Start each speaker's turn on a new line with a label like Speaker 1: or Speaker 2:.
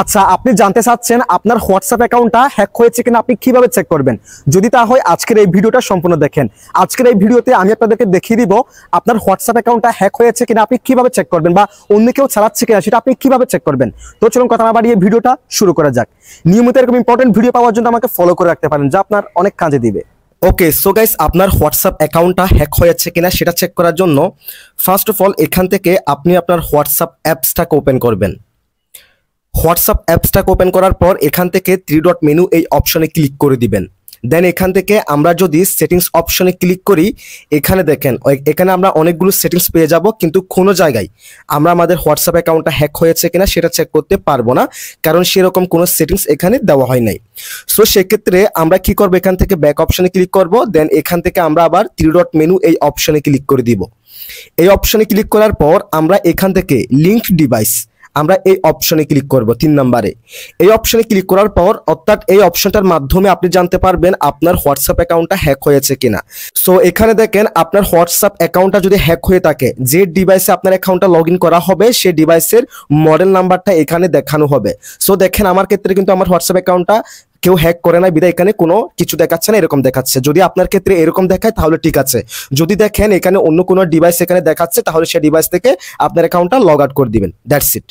Speaker 1: আচ্ছা, আপনি জানতে চাচ্ছেন আপনার হোয়াটসঅ্যাপ অ্যাকাউন্টটা হ্যাক হয়েছে কিনা আপনি কিভাবে চেক করবেন। যদি তা হয় আজকের এই ভিডিওটা সম্পূর্ণ দেখেন। আজকের এই ভিডিওতে আমি আপনাদেরকে দেখিয়ে দিব আপনার হোয়াটসঅ্যাপ অ্যাকাউন্টটা হ্যাক হয়েছে কিনা আপনি কিভাবে চেক করবেন, বা অন্য কেউ চালাচ্ছে কিনা সেটা আপনি কিভাবে চেক করবেন। তো চলুন কথা না বাড়িয়ে ভিডিওটা শুরু করা যাক। নিয়মিত এরকম ইম্পর্টেন্ট ভিডিও পাওয়ার জন্য আমাকে ফলো করে রাখতে পারেন, যা আপনার অনেক কাজে দিবে। ওকে, সো গাইস, আপনার হোয়াটসঅ্যাপ অ্যাকাউন্টটা হ্যাক হয়েছে কিনা সেটা চেক করার জন্য ফার্স্ট অফ অল এখান থেকে আপনি আপনার হোয়াটসঅ্যাপ অ্যাপসটাকে ওপেন করবেন। হোয়াটসঅ্যাপ অ্যাপসটাকে ওপেন করার পর এখান থেকে 3 ডট মেনু এই অপশনে ক্লিক করে দিবেন। দেন এখান থেকে আমরা যদি সেটিংস অপশনে ক্লিক করি, এখানে দেখেন এখানে আমরা অনেকগুলো সেটিংস পেয়ে যাব, কিন্তু কোনো জায়গায় আমরা আমাদের হোয়াটসঅ্যাপ অ্যাকাউন্টটা হ্যাক হয়েছে কিনা সেটা চেক করতে পারবো না, কারণ সেরকম কোনো সেটিংস এখানে দেওয়া হয় নাই। সো সেক্ষেত্রে আমরা কি করব, এখান থেকে ব্যাক অপশনে ক্লিক করব। দেন এখান থেকে আমরা আবার 3 ডট মেনু এই অপশনে ক্লিক করে দিব। এই অপশনে ক্লিক করার পর আমরা এখান থেকে লিঙ্ক ডিভাইস আমরা এই অপশনে ক্লিক করব 3 নম্বরে। এই অপশনে ক্লিক করার পর অর্থাৎ এই অপশনটার মাধ্যমে আপনি জানতে পারবেন আপনার হোয়াটসঅ্যাপ অ্যাকাউন্টটা হ্যাক হয়েছে কিনা। সো এখানে দেখেন আপনার হোয়াটসঅ্যাপ অ্যাকাউন্টটা যদি হ্যাক হয়ে থাকে, যে ডিভাইসে আপনার অ্যাকাউন্টটা লগ ইন করা হবে সেই ডিভাইসের মডেল নাম্বারটা এখানে দেখানো হবে। সো দেখেন আমার ক্ষেত্রে কিন্তু আমার হোয়াটসঅ্যাপ অ্যাকাউন্টটা কেউ হ্যাক করে না, বিধায় এখানে কোনো কিছু দেখাচ্ছে না, এরকম দেখাচ্ছে। যদি আপনার ক্ষেত্রে এরকম দেখায় তাহলে ঠিক আছে। যদি দেখেন এখানে অন্য কোনো ডিভাইস এখানে দেখাচ্ছে, তাহলে সেই ডিভাইস থেকে আপনার অ্যাকাউন্টটা লগ আউট করে দিবেন। That's it.